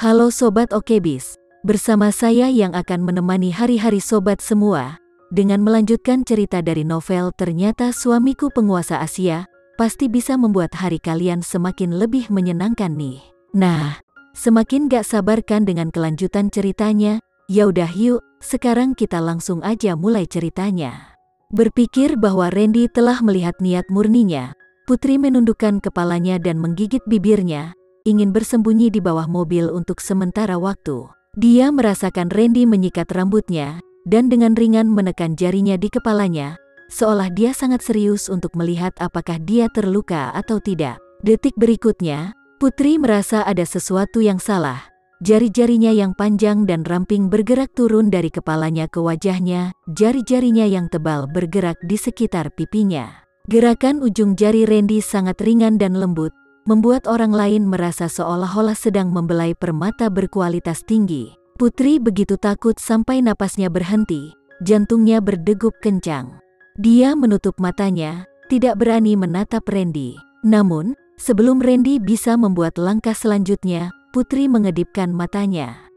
Halo Sobat Okebis, bersama saya yang akan menemani hari-hari Sobat semua, dengan melanjutkan cerita dari novel Ternyata Suamiku Penguasa Asia, pasti bisa membuat hari kalian semakin lebih menyenangkan nih. Nah, semakin gak sabarkan dengan kelanjutan ceritanya, yaudah yuk, sekarang kita langsung aja mulai ceritanya. Berpikir bahwa Randy telah melihat niat murninya, Putri menundukkan kepalanya dan menggigit bibirnya, ingin bersembunyi di bawah mobil untuk sementara waktu. Dia merasakan Randy menyikat rambutnya, dan dengan ringan menekan jarinya di kepalanya, seolah dia sangat serius untuk melihat apakah dia terluka atau tidak. Detik berikutnya, Putri merasa ada sesuatu yang salah. Jari-jarinya yang panjang dan ramping bergerak turun dari kepalanya ke wajahnya, jari-jarinya yang tebal bergerak di sekitar pipinya. Gerakan ujung jari Randy sangat ringan dan lembut, membuat orang lain merasa seolah-olah sedang membelai permata berkualitas tinggi. Putri begitu takut sampai napasnya berhenti, jantungnya berdegup kencang. Dia menutup matanya, tidak berani menatap Randy. Namun, sebelum Randy bisa membuat langkah selanjutnya, Putri mengedipkan matanya.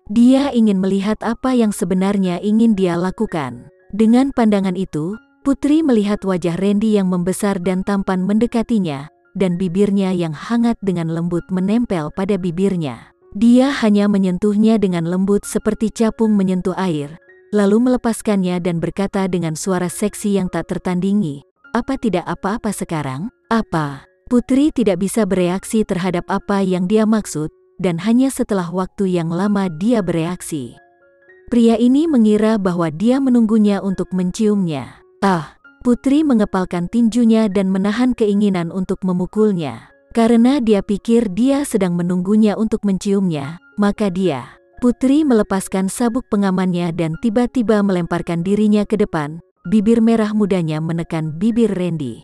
Dia ingin melihat apa yang sebenarnya ingin dia lakukan. Dengan pandangan itu, Putri melihat wajah Randy yang membesar dan tampan mendekatinya, dan bibirnya yang hangat dengan lembut menempel pada bibirnya. Dia hanya menyentuhnya dengan lembut seperti capung menyentuh air, lalu melepaskannya dan berkata dengan suara seksi yang tak tertandingi, "Apa tidak apa-apa sekarang?" "Apa?" Putri tidak bisa bereaksi terhadap apa yang dia maksud, dan hanya setelah waktu yang lama dia bereaksi. Pria ini mengira bahwa dia menunggunya untuk menciumnya. Putri mengepalkan tinjunya dan menahan keinginan untuk memukulnya. Karena dia pikir dia sedang menunggunya untuk menciumnya, maka Putri melepaskan sabuk pengamannya dan tiba-tiba melemparkan dirinya ke depan, bibir merah mudanya menekan bibir Randy.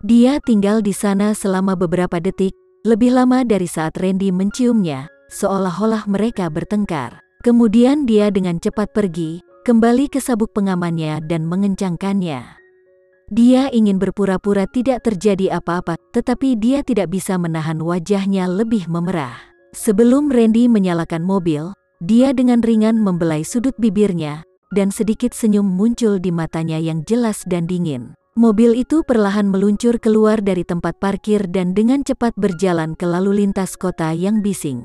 Dia tinggal di sana selama beberapa detik, lebih lama dari saat Randy menciumnya, seolah-olah mereka bertengkar. Kemudian dia dengan cepat pergi, kembali ke sabuk pengamannya dan mengencangkannya. Dia ingin berpura-pura tidak terjadi apa-apa, tetapi dia tidak bisa menahan wajahnya lebih memerah. Sebelum Randy menyalakan mobil, dia dengan ringan membelai sudut bibirnya, dan sedikit senyum muncul di matanya yang jelas dan dingin. Mobil itu perlahan meluncur keluar dari tempat parkir dan dengan cepat berjalan ke lalu lintas kota yang bising.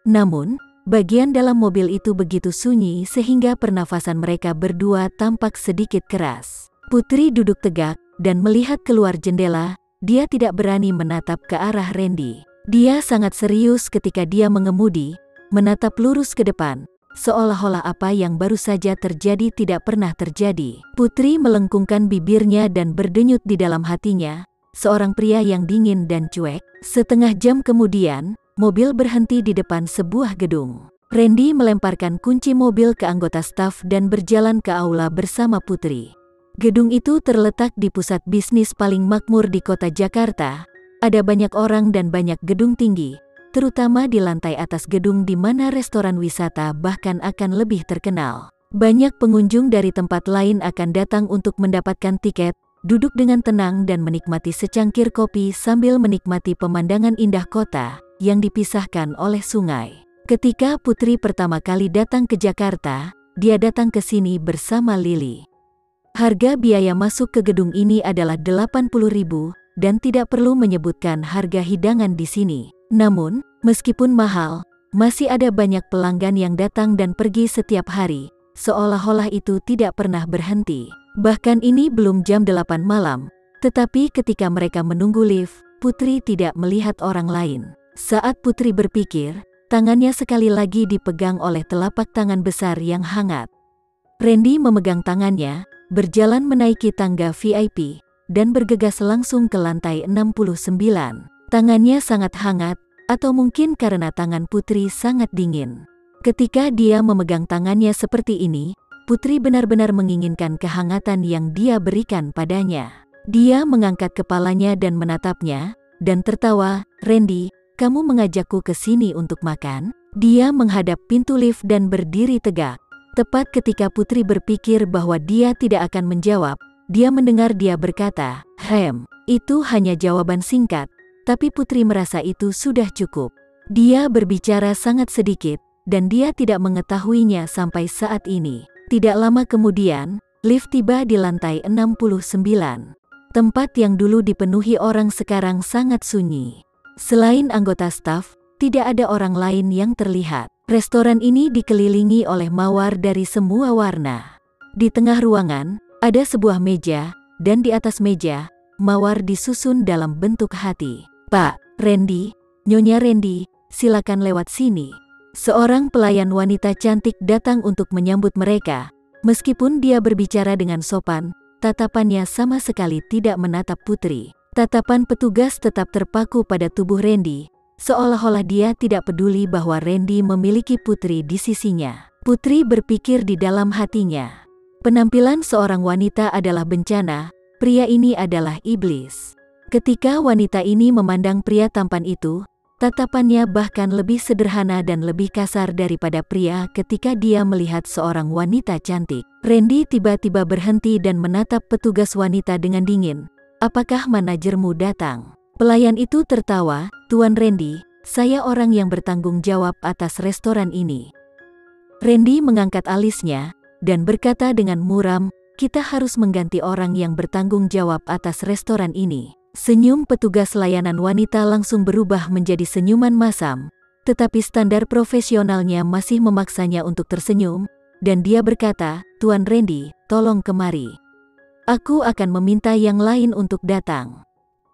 Namun, bagian dalam mobil itu begitu sunyi sehingga pernafasan mereka berdua tampak sedikit keras. Putri duduk tegak dan melihat keluar jendela. Dia tidak berani menatap ke arah Randy. Dia sangat serius ketika dia mengemudi, menatap lurus ke depan, seolah-olah apa yang baru saja terjadi tidak pernah terjadi. Putri melengkungkan bibirnya dan berdenyut di dalam hatinya, seorang pria yang dingin dan cuek. Setengah jam kemudian, mobil berhenti di depan sebuah gedung. Randy melemparkan kunci mobil ke anggota staf dan berjalan ke aula bersama Putri. Gedung itu terletak di pusat bisnis paling makmur di kota Jakarta. Ada banyak orang dan banyak gedung tinggi, terutama di lantai atas gedung di mana restoran wisata bahkan akan lebih terkenal. Banyak pengunjung dari tempat lain akan datang untuk mendapatkan tiket, duduk dengan tenang dan menikmati secangkir kopi sambil menikmati pemandangan indah kota yang dipisahkan oleh sungai. Ketika Putri pertama kali datang ke Jakarta, dia datang ke sini bersama Lily. Harga biaya masuk ke gedung ini adalah 80.000 dan tidak perlu menyebutkan harga hidangan di sini. Namun, meskipun mahal, masih ada banyak pelanggan yang datang dan pergi setiap hari, seolah-olah itu tidak pernah berhenti. Bahkan ini belum jam 8 malam, tetapi ketika mereka menunggu lift, Putri tidak melihat orang lain. Saat Putri berpikir, tangannya sekali lagi dipegang oleh telapak tangan besar yang hangat. Randy memegang tangannya, berjalan menaiki tangga VIP, dan bergegas langsung ke lantai 69. Tangannya sangat hangat, atau mungkin karena tangan Putri sangat dingin. Ketika dia memegang tangannya seperti ini, Putri benar-benar menginginkan kehangatan yang dia berikan padanya. Dia mengangkat kepalanya dan menatapnya, dan tertawa, "Randy, kamu mengajakku ke sini untuk makan?" Dia menghadap pintu lift dan berdiri tegak. Tepat ketika Putri berpikir bahwa dia tidak akan menjawab, dia mendengar dia berkata, Itu hanya jawaban singkat, tapi Putri merasa itu sudah cukup. Dia berbicara sangat sedikit, dan dia tidak mengetahuinya sampai saat ini. Tidak lama kemudian, lift tiba di lantai 69. Tempat yang dulu dipenuhi orang sekarang sangat sunyi. Selain anggota staf, tidak ada orang lain yang terlihat. Restoran ini dikelilingi oleh mawar dari semua warna. Di tengah ruangan, ada sebuah meja, dan di atas meja, mawar disusun dalam bentuk hati. "Pak Randy, Nyonya Randy, silakan lewat sini." Seorang pelayan wanita cantik datang untuk menyambut mereka. Meskipun dia berbicara dengan sopan, tatapannya sama sekali tidak menatap Putri. Tatapan petugas tetap terpaku pada tubuh Randy, seolah-olah dia tidak peduli bahwa Randy memiliki Putri di sisinya. Putri berpikir di dalam hatinya, penampilan seorang wanita adalah bencana, pria ini adalah iblis. Ketika wanita ini memandang pria tampan itu, tatapannya bahkan lebih sederhana dan lebih kasar daripada pria ketika dia melihat seorang wanita cantik. Randy tiba-tiba berhenti dan menatap petugas wanita dengan dingin. "Apakah manajermu datang?" Pelayan itu tertawa, "Tuan Randy, saya orang yang bertanggung jawab atas restoran ini." Randy mengangkat alisnya, dan berkata dengan muram, "Kita harus mengganti orang yang bertanggung jawab atas restoran ini." Senyum petugas layanan wanita langsung berubah menjadi senyuman masam, tetapi standar profesionalnya masih memaksanya untuk tersenyum, dan dia berkata, "Tuan Randy, tolong kemari. Aku akan meminta yang lain untuk datang."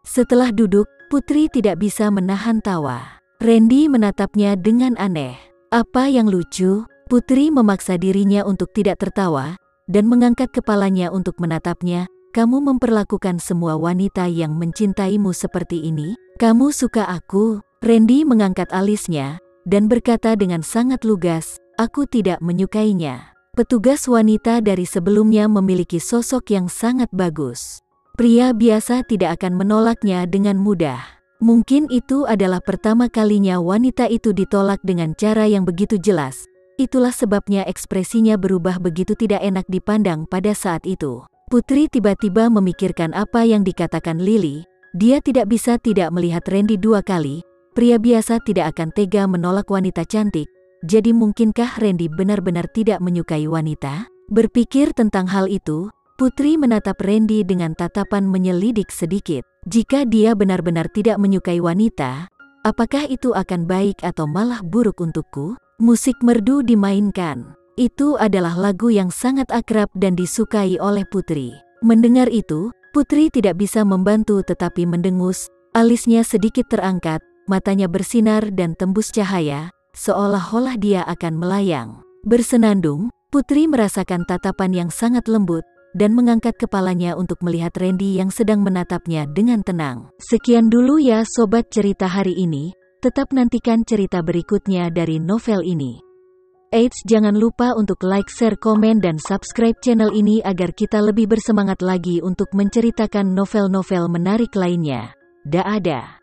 Setelah duduk, Putri tidak bisa menahan tawa. Randy menatapnya dengan aneh. "Apa yang lucu?" Putri memaksa dirinya untuk tidak tertawa, dan mengangkat kepalanya untuk menatapnya. "Kamu memperlakukan semua wanita yang mencintaimu seperti ini? Kamu suka aku?" Randy mengangkat alisnya, dan berkata dengan sangat lugas, "Aku tidak menyukainya." Petugas wanita dari sebelumnya memiliki sosok yang sangat bagus. Pria biasa tidak akan menolaknya dengan mudah. Mungkin itu adalah pertama kalinya wanita itu ditolak dengan cara yang begitu jelas. Itulah sebabnya ekspresinya berubah begitu tidak enak dipandang pada saat itu. Putri tiba-tiba memikirkan apa yang dikatakan Lily. Dia tidak bisa tidak melihat Randy dua kali. Pria biasa tidak akan tega menolak wanita cantik. Jadi mungkinkah Randy benar-benar tidak menyukai wanita? Berpikir tentang hal itu, Putri menatap Randy dengan tatapan menyelidik sedikit. Jika dia benar-benar tidak menyukai wanita, apakah itu akan baik atau malah buruk untukku? Musik merdu dimainkan. Itu adalah lagu yang sangat akrab dan disukai oleh Putri. Mendengar itu, Putri tidak bisa membantu tetapi mendengus, alisnya sedikit terangkat, matanya bersinar dan tembus cahaya, seolah-olah dia akan melayang. Bersenandung, Putri merasakan tatapan yang sangat lembut, dan mengangkat kepalanya untuk melihat Randy yang sedang menatapnya dengan tenang. Sekian dulu ya sobat cerita hari ini, tetap nantikan cerita berikutnya dari novel ini. Eits, jangan lupa untuk like, share, komen, dan subscribe channel ini agar kita lebih bersemangat lagi untuk menceritakan novel-novel menarik lainnya. Dah ada.